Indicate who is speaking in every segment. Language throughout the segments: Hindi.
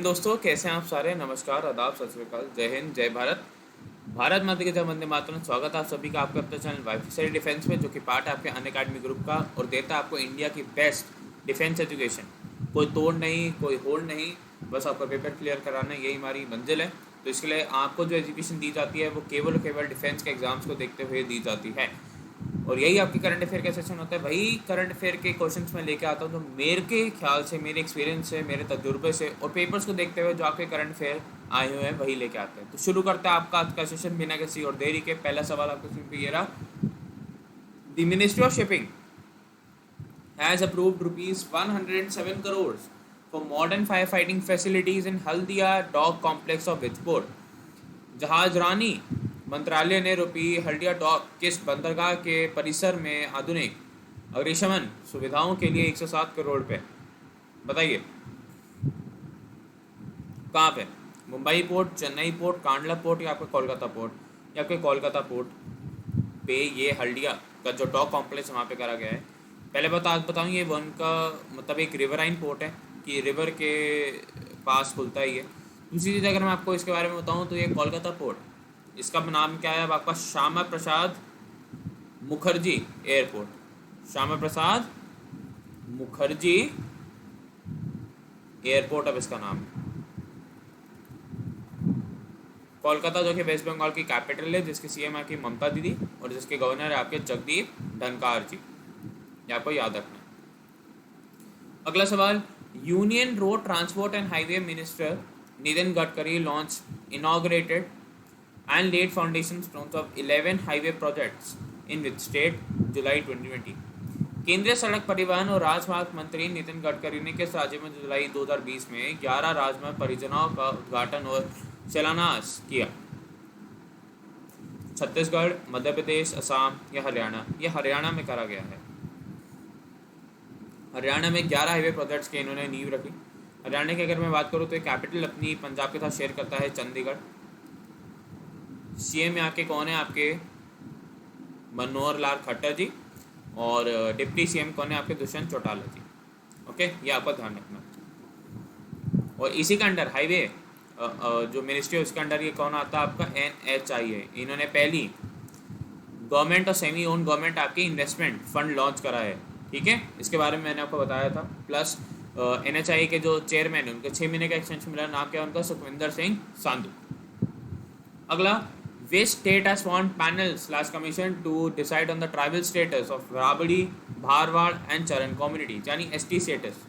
Speaker 1: दोस्तों, कैसे हैं आप सारे। नमस्कार, आदाब, सत श्री अकाल, जय हिंद, जय भारत। भारत माता की जय, वंदे मातरम। स्वागत है आप सभी का आपके अपने चैनल वाईफाई डिफेंस में, जो कि पार्ट है आपके अनअकैडमी ग्रुप का और देता है आपको इंडिया की बेस्ट डिफेंस एजुकेशन। कोई तोड़ नहीं, कोई होल्ड नहीं, बस आपका पेपर क्लियर कराना, यही हमारी मंजिल है। तो इसके लिए आपको जो एजुकेशन दी जाती है वो केवल और केवल डिफेंस के एग्जाम्स को देखते हुए दी जाती है। और यही आपकी करंट अफेयर का सेशन होता है। वही करंट अफेयर के क्वेश्चंस मैं लेके आता हूँ जो मेरे के ख्याल से, मेरे एक्सपीरियंस से, मेरे तजुर्बे से और पेपर्स को देखते हुए जो आपके करंट अफेयर आए हुए हैं वही लेके आते हैं। तो शुरू करते हैं आपका आज का सेशन बिना किसी और देरी के। पहला सवाल आपको सुन पे ये रहा। The ministry of shipping has approved ₹107 crore for modern fire fighting facilities in Haldia dock complex of विजपुर। जहाज रानी मंत्रालय ने हल्दिया डॉक किस बंदरगाह के परिसर में आधुनिक अग्निशमन सुविधाओं के लिए 107 करोड़ रुपए। बताइए कहाँ पे? Mumbai port, Chennai port, Kandla port या आपका कोलकाता पोर्ट? या आपके कोलकाता पोर्ट पे ये हल्दिया का जो डॉक कॉम्प्लेक्स वहाँ पे करा गया है। पहले बताऊँ ये वन का मतलब एक रिवराइन पोर्ट है कि रिवर के पास खुलता ही है। दूसरी चीज़ अगर मैं आपको इसके बारे में बताऊँ तो ये कोलकाता पोर्ट, इसका नाम क्या है अब आपका? श्यामा प्रसाद मुखर्जी एयरपोर्ट। श्यामा प्रसाद मुखर्जी एयरपोर्ट अब इसका नाम है। कोलकाता जो कि वेस्ट बंगाल की कैपिटल है, जिसके सीएम आपकी ममता दीदी और जिसके गवर्नर है आपके जगदीप धनखड़ जी, ये आपको याद रखना। अगला सवाल। Union road transport and highway minister Nitin Gadkari launch inaugurated and laid foundation stones of 11 highway projects in which state जुलाई 2020। केंद्रीय सड़क परिवहन और राजमार्ग मंत्री नितिन गडकरी ने किस राज्य में जुलाई 2020 में 11 राजमार्ग परियोजनाओं का उद्घाटन और शिलान्यास किया? छत्तीसगढ़, मध्य प्रदेश, असम या हरियाणा? ये हरियाणा में करा गया है। हरियाणा में 11 हाईवे प्रोजेक्ट्स की इन्होंने नींव रखी। हरियाणा की अगर मैं बात करूँ तो कैपिटल अपनी पंजाब के साथ शेयर करता है चंडीगढ़। सीएम यहाँ के कौन है आपके? मनोहर लाल खट्टर जी। और डिप्टी सीएम कौन है आपके? दुष्यंत चौटाला जी। ओके, ये आपका ध्यान रखना। और इसी का अंडर हाईवे जो मिनिस्ट्री है उसके अंडर ये कौन आता है आपका? NHAI। इन्होंने पहली गवर्नमेंट और सेमी ओन गवर्नमेंट आपकी इन्वेस्टमेंट फंड लॉन्च करा है। ठीक है, इसके बारे में मैंने आपको बताया था। प्लस NHAI के जो चेयरमैन उनके 6 महीने का एक्सटेंशन मिला। नाम क्या है उनका? सुखविंदर सिंह संधू। अगला। Which state has formed panel/commission to decide on the tribal status of Rabri, Bharwad and चरण communities, यानी ST status।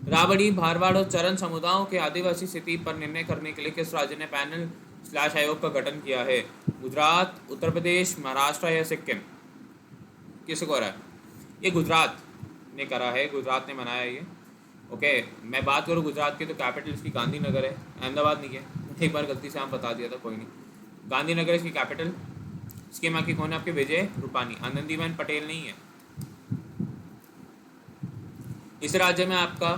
Speaker 1: राबड़ी, भारवाड़ और चरण समुदायों के आदिवासी स्थिति पर निर्णय करने के लिए किस राज्य ने पैनल/आयोग का गठन किया है? गुजरात, उत्तर प्रदेश, महाराष्ट्र या सिक्किम? किसे को रहा है? ये गुजरात ने करा है, गुजरात ने बनाया ये। ओके, मैं बात करूँ गुजरात की तो कैपिटल इसकी गांधीनगर है, अहमदाबाद नहीं है। एक बार गलती से हम बता दिया था, कोई नहीं। गांधीनगर इसकी कैपिटल। इसके माँ की कौन है आपके? विजय रूपानी, आनंदीबेन पटेल नहीं है। इस राज्य में आपका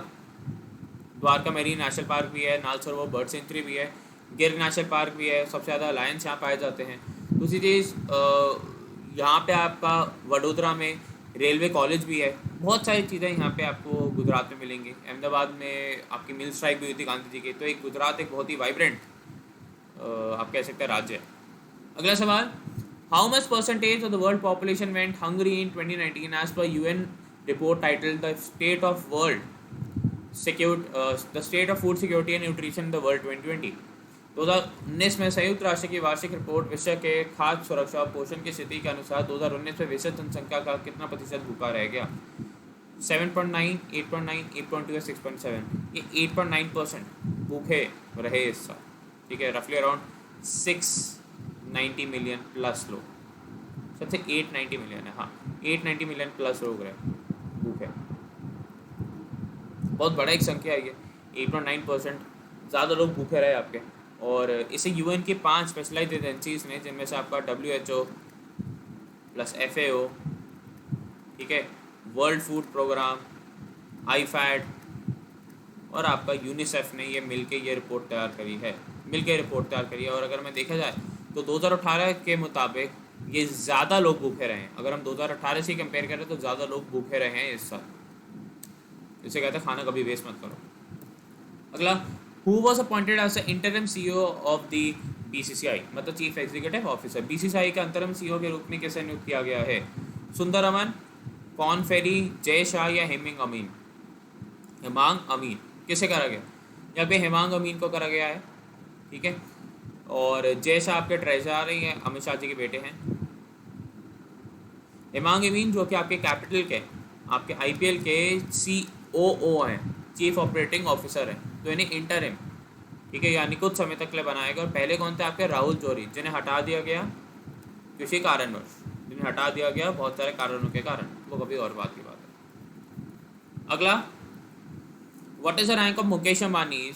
Speaker 1: द्वारका मैरीन नेशनल पार्क भी है, नाल सरोवर बर्ड सेंचुरी भी है, गिर नेशनल पार्क भी है। सबसे ज़्यादा लायंस यहाँ पाए जाते हैं। दूसरी चीज़ यहाँ पे आपका वडोदरा में रेलवे कॉलेज भी है। बहुत सारी चीज़ें यहाँ पे आपको गुजरात में मिलेंगी। अहमदाबाद में आपकी मिल स्ट्राइक भी हुई थी गांधी जी की। तो एक गुजरात एक बहुत ही वाइब्रेंट आप कह सकते हैं राज्य है। अगला सवाल। How much percentage of the world population went hungry in 2019 as per UN report titled the state of food security and nutrition in the world 2020। 2019 में संयुक्त राष्ट्र की वार्षिक रिपोर्ट विश्व के खाद्य सुरक्षा और पोषण की स्थिति के अनुसार 2019 में विश्व जनसंख्या का कितना प्रतिशत भूखा रह गया? 7.9, 8.9, 8.2 या 6.7? ये 8.9% भूखे रहे इस साल। ठीक है, रफली अराउंड 690 मिलियन प्लस लोग, सबसे 890 मिलियन है। हाँ, 890 मिलियन प्लस लोग रहे भूखे। बहुत बड़ा एक संख्या है ये। 8.9% ज़्यादा लोग भूखे रहे आपके। और इसे UN की 5 स्पेशलाइज्ड एजेंसीज ने, जिनमें से आपका WHO प्लस FAO, ठीक है, वर्ल्ड फूड प्रोग्राम, IFAD और आपका यूनिसेफ ने ये मिलके ये रिपोर्ट तैयार करी है। और अगर मैं देखा जाए तो 2018 के मुताबिक ये ज़्यादा लोग भूखे रहे हैं। अगर हम 2018 से कंपेयर करें तो ज़्यादा लोग भूखे रहे हैं इस साल। इसे कहते हैं खाना कभी वेस्ट मत करो। अगला, who was appointed as the interim CEO of the BCCI, मतलब चीफ एग्जीक्यूटिव ऑफिसर। बीसीसीआई के अंतरिम सीईओ के रूप में किसे नियुक्त किया गया है? सुंदर अमन, कॉन फेरी, जय शाह या हेमिंग अमीन? हेमांग अमीन किसे करा गया? यहाँ पे हेमांग अमीन को करा गया है, ठीक है। और जय शाह आपके ट्रेजरर हैं, अमित शाह जी के बेटे हैं। हेमांग अमीन जो कि आपके कैपिटल के, आपके आईपीएल के सीओओ हैं, चीफ ऑपरेटिंग ऑफिसर हैं, तो इन्हें इंटरिम, ठीक है, यानी कुछ समय तक के लिए बनाएगा। और पहले कौन थे आपके? राहुल जोरी, जिन्हें हटा दिया गया किसी कारणवश, जिन्हें हटा दिया गया बहुत सारे कारणों के कारण, वो कभी और बात की बात है। अगला, what is the rank of Mukesh Ambani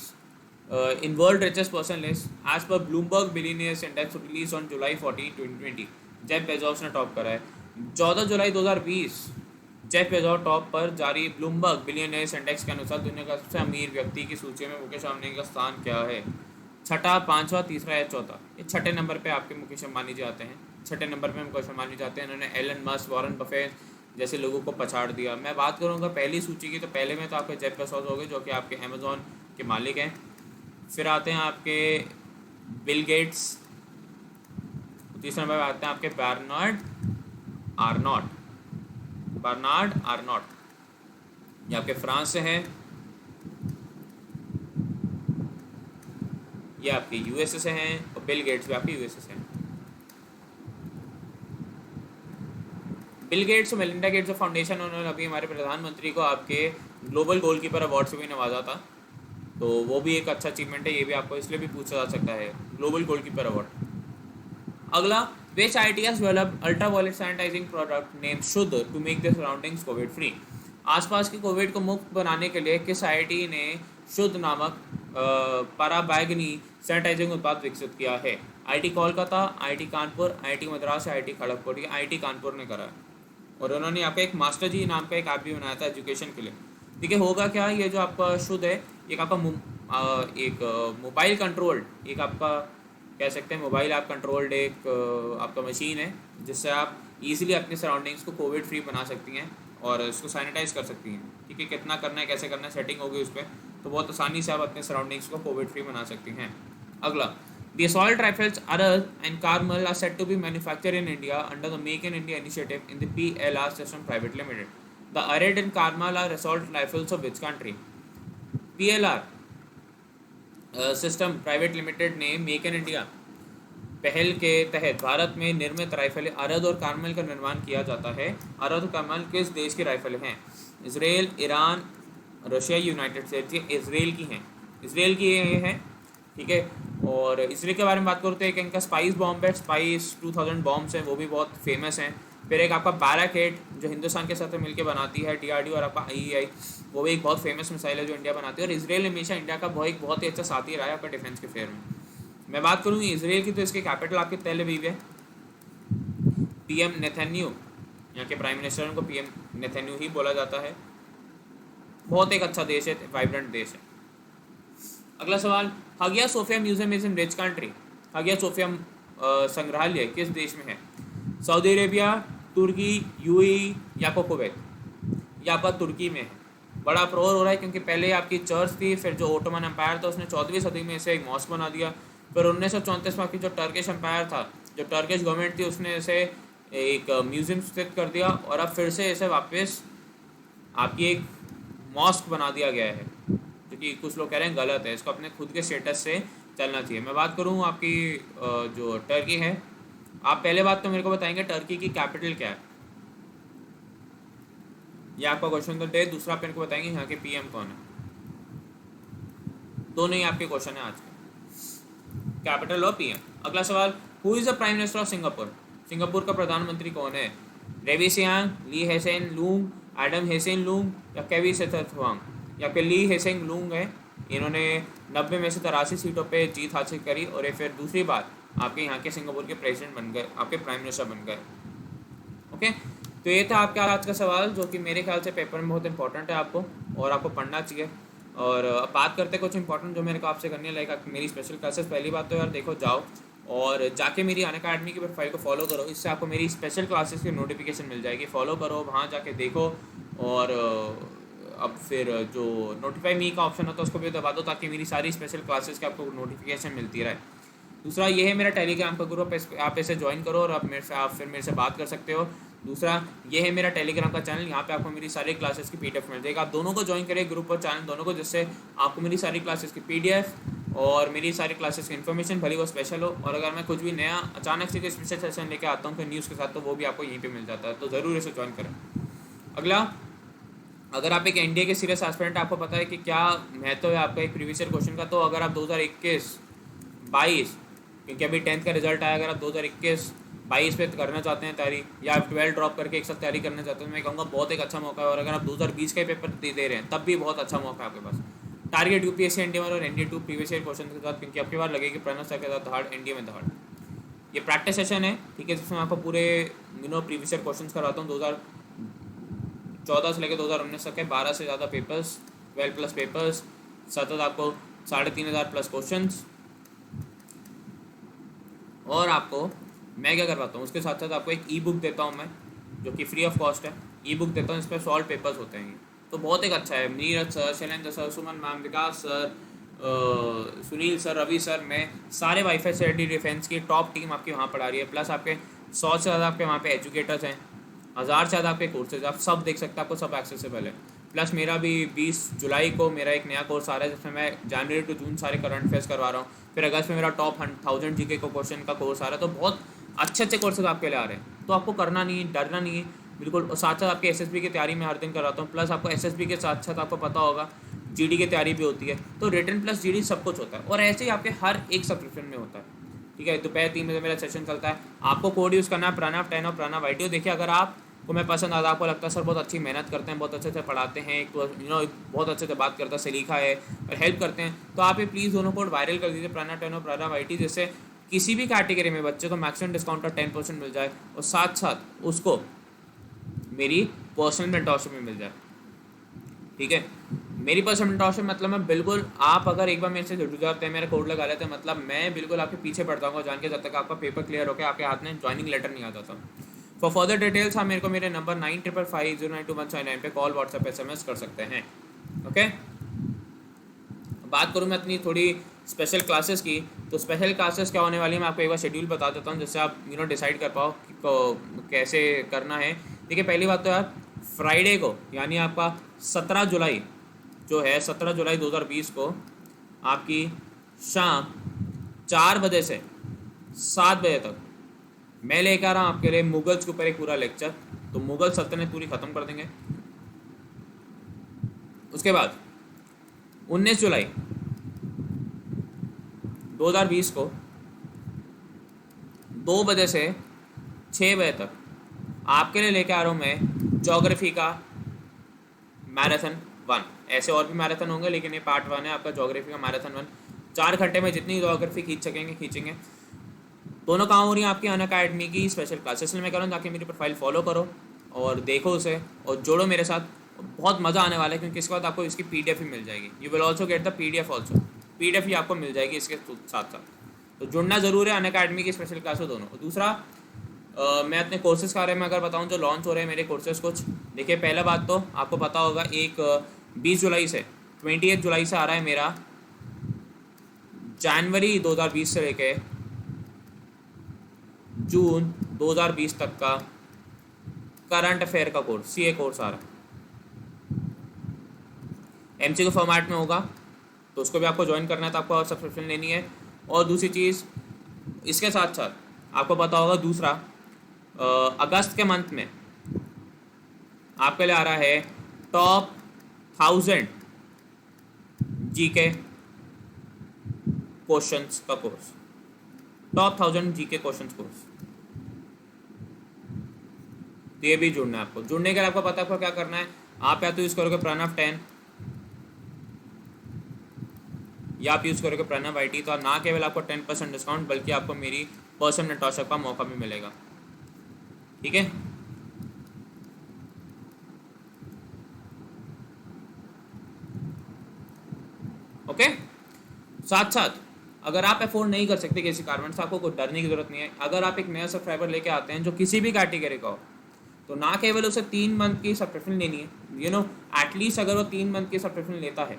Speaker 1: in world richest person list as per Bloomberg Billionaires Index released on July 14, 2020? Jeff Bezos ने टॉप करा है। 14 जुलाई 2020 जेफ बेजोस टॉप पर जारी ब्लूमबर्ग बिलियनियर्स इंडेक्स के अनुसार दुनिया का सबसे अमीर व्यक्ति की सूची में मुकेश अंबानी का स्थान क्या है? छठा, पांचवा, तीसरा या चौथा? ये छठे नंबर पे आपके मुकेश अंबानी जी आते हैं। छठे नंबर पे मुकेश अंबानी जाते हैं। इन्होंने एलन मस्क, वॉरेन बफेट जैसे लोगों को पछाड़ दिया। मैं बात करूँगा पहली सूची की, तो पहले में तो आपके जेफ बेजोस हो गए जो कि आपके अमेजोन के मालिक हैं। फिर आते हैं आपके बिल गेट्स, तीसरे नंबर पर आते हैं आपके बर्नार्ड आर्नॉट, ये आपके फ्रांस से हैं, ये आपके यूएसए से हैं, और बिल गेट्स भी आपके यूएसए से हैं। बिल गेट्स और मेलिंडा गेट्स फाउंडेशन, उन्होंने अभी हमारे प्रधानमंत्री को आपके ग्लोबल गोलकीपर अवार्ड से भी नवाजा था, तो वो भी एक अच्छा अचीवमेंट है। ये भी आपको इसलिए भी पूछा जा सकता है, ग्लोबल गोलकीपर अवार्ड। अगला, which IT has developed ultraviolet sanitising product name Shuddh to make the surroundings Covid free? आसपास की कोविड को मुक्त बनाने के लिए किस आईटी ने शुद्ध नामक पराबैंगनी सैनिटाइजिंग उत्पाद विकसित किया है? IT Kolkata, IT Kanpur, IT Madras, IT Kharagpur? ये आईटी कानपुर ने करा है, और उन्होंने यहाँ पे एक मास्टर जी नाम का एक ऐप भी बनाया था एजुकेशन के लिए, ठीक है। होगा क्या, ये जो आपका शुद्ध है, एक आपका एक मोबाइल कंट्रोल्ड, एक आपका कह सकते हैं मोबाइल ऐप कंट्रोल्ड एक आपका मशीन है, जिससे आप इजीली अपने सराउंडिंग्स को कोविड फ्री बना सकती हैं और इसको सैनिटाइज कर सकती हैं, ठीक है। कितना करना है, कैसे करना है, सेटिंग होगी उस पर, तो बहुत आसानी से आप अपने सराउंडिंग्स को कोविड फ्री बना सकती हैं। अगला, The assault rifles Arad and Carmel are set to be manufactured in India under the Make in India initiative in the PLR System Private Limited. The Arad and Carmel are assault rifles of which country? PLR system private limited ने मेक इन इंडिया पहल के तहत भारत में निर्मित राइफलें अरद और कार्मल का निर्माण किया जाता है। अरद और कार्मल किस देश की राइफलें हैं? Israel, Iran, Russia, United states. ये इसराइल की हैं, इसराइल की ये हैं, ठीक है। और इसराइल के बारे में बात करते हैं कि इनका स्पाइस बॉम्ब है, स्पाइस 2000 बॉम्ब्स हैं, वो भी बहुत फेमस हैं। फिर एक आपका बैराकेट जो हिंदुस्तान के साथ मिलकर बनाती है डीआरडीओ, और आपका आईईआई, वो भी एक बहुत फेमस मिसाइल है जो इंडिया बनाती है। और इसराइल हमेशा इंडिया का बहुत ही अच्छा साथी रहा है आपका डिफेंस के फेयर में। मैं बात करूँ इसराइल की, तो इसके कैपिटल आपके तेल अवीव है। पीएम नेतन्याहू, यहाँ के प्राइम मिनिस्टर, उनको पीएम नेतन्याहू ही बोला जाता है। बहुत एक अच्छा देश है, वाइब्रेंट देश है। अगला सवाल, Hagia Sophia museum is in which country? Hagia Sophia संग्रहालय किस देश में है? सऊदी अरेबिया, तुर्की, यूएई या कुवैत? या आपका तुर्की में है। बड़ा अप्रोर हो रहा है क्योंकि पहले आपकी चर्च थी, फिर जो ओटोमन एम्पायर था उसने 14वीं सदी में इसे एक मॉस्क बना दिया। फिर 1934 में आपकी जो टर्किश एम्पायर था, जो टर्किश गवर्नमेंट थी, उसने इसे एक म्यूजियम स्थित कर दिया, और अब फिर से इसे वापस आपकी एक मॉस्क बना दिया गया है, जो कि कुछ लोग कह रहे हैं गलत है। इसको अपने खुद के स्टेटस से चलना चाहिए। मैं बात करूँ आपकी जो टर्की है, आप पहले बात तो मेरे को बताएंगे टर्की की कैपिटल क्या है, ये आपका क्वेश्चन तो डे। दूसरा आप मेरे को बताएंगे यहाँ के पीएम कौन है। दोनों ही आपके क्वेश्चन है आज के, कैपिटल और पीएम। अगला सवाल, who is the prime minister of Singapore? Singapore का प्रधानमंत्री कौन है? रेवी सियांग, ली हेसेन लूंग, एडम हेसेन लूंग या केवी सेथरवांग? या फिर ली हेसेन लूंग है। इन्होंने 90 में से 83 सीटों पे जीत हासिल करी, और ये फिर दूसरी बार आपके यहाँ के सिंगापुर के प्रेसिडेंट बन गए, आपके प्राइम मिनिस्टर बन गए। ओके, तो ये था आपका आज का सवाल, जो कि मेरे ख्याल से पेपर में बहुत इंपॉर्टेंट है आपको, और आपको पढ़ना चाहिए। और अब बात करते कुछ इंपॉर्टेंट जो मेरे को आपसे करनी है, लाइक मेरी स्पेशल क्लासेस। पहली बात तो यार देखो, जाओ और जाके मेरी अनअकैडमी की प्रोफाइल को फॉलो करो, इससे आपको मेरी स्पेशल क्लासेस की नोटिफिकेशन मिल जाएगी। फॉलो करो, वहाँ जाके देखो, और अब फिर जो नोटिफाई मी का ऑप्शन होता है उसको भी दबा दो, ताकि मेरी सारी स्पेशल क्लासेस की आपको नोटिफिकेशन मिलती रहे। दूसरा ये है मेरा टेलीग्राम का ग्रुप, आप इसे ज्वाइन करो और आप फिर मेरे से बात कर सकते हो। दूसरा ये है मेरा टेलीग्राम का चैनल, यहाँ पे आपको मेरी सारी क्लासेस की पीडीएफ मिल जाएगी। आप दोनों को ज्वाइन करिए, ग्रुप और चैनल दोनों को, जिससे आपको मेरी सारी क्लासेस की पीडीएफ और मेरी सारी क्लासेस की इन्फॉर्मेशन, भले वो स्पेशल हो, और अगर मैं कुछ भी नया अचानक से कोई स्पेशल सेशन लेके आता हूँ कोई न्यूज़ के साथ, तो वो भी आपको यहीं पर मिल जाता है। तो ज़रूर इसे ज्वाइन करें। अगला, अगर आप एक एनडीए के सीरियस एस्पिरेंट, आपको पता है कि क्या महत्व है आपका एक प्रीवियस ईयर क्वेश्चन का, तो अगर आप 2021-22, क्योंकि अभी 10th का रिजल्ट आया, अगर आप 2021-22 पे करना चाहते हैं तैयारी, या आप 12 ड्रॉप करके एक साथ तैयारी करना चाहते हैं, मैं कहूँगा बहुत एक अच्छा मौका है। और अगर आप 2020 का ही पेपर दे रहे हैं तब भी बहुत अच्छा मौका है आपके पास। टारगेट यूपीएससी एनडीए और एनडीए 2 प्रीवियस ईयर क्वेश्चन के साथ, क्योंकि आपकी बार लगेगी प्रणव सर के साथ हार्ड, एनडीए में हार्ड। ये प्रैक्टिस सेशन है, ठीक है, जिसमें आपको पूरे प्रीवियस ईयर क्वेश्चन कराता हूँ। 2014 से लेकर 2019 तक है, 12 से ज़्यादा पेपर्स, 12+ पेपर्स, सतत आपको 3500+ क्वेश्चन। और आपको मैं क्या करवाता हूँ, उसके साथ साथ आपको एक ई बुक देता हूँ मैं, जो कि फ्री ऑफ कॉस्ट है। ई बुक देता हूँ, इस पर सॉल्व पेपर्स होते हैं, तो बहुत एक अच्छा है। Neeraj sir, Shailendra sir, Suman ma'am, Vikas sir, Sunil sir, Ravi sir, मैं सारे वाईफाई से डिफेंस की टॉप टीम आपकी वहाँ पढ़ा रही है। प्लस आपके 100 से ज़्यादा आपके वहाँ पे एजुकेटर्स हैं, 1000 से ज़्यादा आपके कोर्सेज, आप सब देख सकते हैं, आपको सब एक्सेसिबल है। प्लस मेरा भी 20 जुलाई को मेरा एक नया कोर्स आ रहा है, जिसमें मैं जनवरी टू जून सारे करंट अफेयर्स करवा रहा हूँ। फिर अगस्त में मेरा टॉप 1000 जीके को क्वेश्चन का कोर्स आ रहा है। तो बहुत अच्छे अच्छे कोर्सेज आपके लिए आ रहे हैं, तो आपको करना नहीं है, डरना नहीं है बिल्कुल। और साथ साथ आपके एसएसबी की तैयारी में हर दिन कराता हूँ। प्लस आपको एसएसबी के साथ साथ आपको पता होगा जीडी की तैयारी भी होती है, तो रिटन प्लस जीडी सब कुछ होता है। और ऐसे ही आपके हर एक सब्सक्रिप्शन में होता है, ठीक है। दोपहर 3 बजे मेरा सेशन चलता है, आपको कोड यूज़ करना है प्रणव 10 और प्रणव ITO। देखिए, अगर आपको मैं पसंद आता, आपको लगता है सर बहुत अच्छी मेहनत करते हैं, बहुत अच्छे से पढ़ाते हैं, एक बहुत अच्छे से बात करता है, सलीखा है और हेल्प करते हैं, तो आप ये प्लीज़ दोनों कोड वायरल कर दीजिए, प्रणव 10 और प्रणव IT, जिससे किसी भी कैटेगरी में बच्चे को मैक्सिमम डिस्काउंट और 10% मिल जाए, और साथ साथ उसको मेरी पर्सनल मेंटरशिप में मिल जाए, ठीक है। मेरी पर्सनल मेंटरशिप मतलब मैं बिल्कुल, आप अगर एक बार मेरे से जुड़ जाते हैं, मेरा कोड लगा लेते हैं, मतलब मैं बिल्कुल आपके पीछे पड़ता हूँ जान के, जब तक आपका पेपर क्लियर होकर आपके हाथ में ज्वाइनिंग लेटर नहीं आ जाता। फॉर फर्दर डिटेल्स आप मेरे को मेरे नंबर 9555092159 पे कॉल, व्हाट्सएप, SMS कर सकते हैं, ओके। बात करूँ मैं अपनी थोड़ी स्पेशल क्लासेस की, तो स्पेशल क्लासेस क्या होने वाली है मैं आपको एक बार शेड्यूल बता देता हूँ, जिससे आप डिसाइड कर पाओ कि कैसे करना है। देखिए, पहली बात तो यार, फ्राइडे को यानी आपका 17 जुलाई जो है, 17 जुलाई 2020 को आपकी शाम 4 बजे से 7 बजे तक मैं लेकर आ रहा हूँ आपके लिए मुगल्स के ऊपर एक पूरा लेक्चर। तो मुगल सल्तनत पूरी ख़त्म कर देंगे। उसके बाद 19 जुलाई 2020 को 2 बजे से 6 बजे तक आपके लिए लेकर आ रहा हूँ मैं ज्योग्राफी का मैराथन 1। ऐसे और भी मैराथन होंगे, लेकिन ये पार्ट 1 है आपका ज्योग्राफी का मैराथन 1। 4 घंटे में जितनी ज्योग्राफी खींच सकेंगे खींचेंगे। दोनों काम हो रही हैं आपकी अनअकैडमी की स्पेशल क्लासेस में कर रहा हूँ, ताकि मेरी प्रोफाइल फॉलो करो और देखो उसे और जोड़ो मेरे साथ। बहुत मज़ा आने वाला है, क्योंकि इसके बाद आपको इसकी PDF ही मिल जाएगी। You will also get the PDF also, PDF ही आपको मिल जाएगी इसके साथ साथ। तो जुड़ना ज़रूर है अनअकैडमी की स्पेशल क्लास हो दोनों। और दूसरा, मैं अपने कोर्सेज़ के बारे में अगर बताऊँ जो लॉन्च हो रहे हैं मेरे कोर्सेज़ कुछ, देखिए, पहला बात तो आपको पता होगा, एक 20 जुलाई से 28 जुलाई से आ रहा है मेरा जनवरी 2020 से लेके जून 2020 तक का करंट अफेयर का कोर्स, CA कोर्स आ रहा है। MCQ फॉर्मेट में होगा, तो उसको भी आपको ज्वाइन करना है, तो आपको और सब्सक्रिप्शन लेनी है। और दूसरी चीज़, इसके साथ साथ आपको पता होगा, दूसरा अगस्त के मंथ में आपके लिए आ रहा है टॉप 1000 GK क्वेश्चंस का course, top 1000 GK questions course. तो ये भी जुड़ना है आपको। जुड़ने के लिए आपको पता है आपको क्या करना है, आप या तो यूज़ करोगे प्रणव 10 या आप यूज़ करोगे प्रणव IT, तो ना केवल आपको 10% डिस्काउंट, बल्कि आपको मेरी पर्सनल मेंटरशिप का मौका भी मिलेगा, ठीक है। ओके। साथ साथ अगर आप अफोर्ड नहीं कर सकते किसी कारण से, आपको कोई डरने की जरूरत नहीं है। अगर आप एक नया सब्सक्राइबर लेके आते हैं जो किसी भी कैटेगरी का हो, तो ना केवल उसे 3 मंथ की सब्सक्रिप्शन लेनी है, एटलीस्ट अगर वो 3 मंथ की सब्सक्रिप्शन लेता है,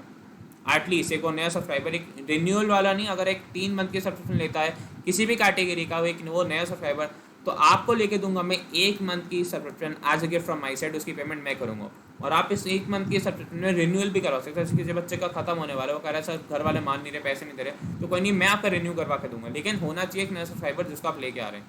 Speaker 1: एटलीस्ट एक और नया सब्सक्राइबर, एक रिन्यूअल वाला नहीं, अगर एक 3 मंथ की सब्सक्रिप्शन लेता है किसी भी कैटेगरी का, वो नया सब्सक्राइबर, तो आपको लेके दूंगा मैं 1 मंथ की subscription as a gift from my side, उसकी पेमेंट मैं करूँगा। और आप इस 1 मंथ की सब्सक्रिप्शन में रिन्यूअल भी करवा सकते हैं। किसी बच्चे का खत्म होने वाला है, वो कह रहा है सर घर वाले मान नहीं रहे, पैसे नहीं दे रहे, तो कोई नहीं, मैं आपका रिन्यू करवा के दूंगा, लेकिन होना चाहिए एक नया सब्सक्राइबर जिसको आप लेके आ रहे हैं।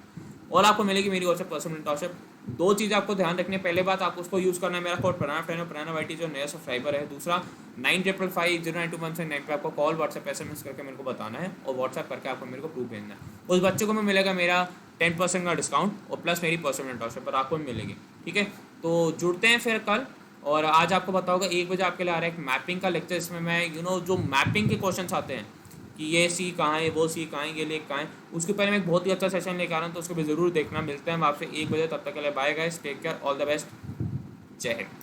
Speaker 1: और आपको मिलेगी मेरी ओर से पर्सनल मेंटरशिप। 2 चीज़ आपको ध्यान रखनी है। पहले बात, आपको उसको यूज़ करना है, मेरा कोड प्रणव YT जो नया सब्सक्राइबर है। दूसरा 9555092179 पे आपको कॉल, व्हाट्सएप, SMS करके मेरे को बताना है, और व्हाट्सएप करके आपको मेरे को प्रूफ भेजना है। उस बच्चे को मैं मिलेगा मेरा 10% का डिस्काउंट, और प्लस मेरी पर्सनल मेंटरशिप पर आपको मिलेगी। ठीक है, तो जुड़ते हैं फिर कल। और आज आपको बताऊंगा 1 बजे आपके लिए आ रहा है एक मैपिंग का लेक्चर, इसमें मैं जो मैपिंग के क्वेश्चन आते हैं कि ये सी कहाँ है, वो सी कहाँ है, ये लेक कहाँ है, उसके पहले मैं एक बहुत ही अच्छा सेशन लेकर आ रहा हूँ, तो उसको भी ज़रूर देखना। मिलते हैं हम आपसे 1 बजे, तब तक के लिए bye guys, take care, all the best, जय हिंद।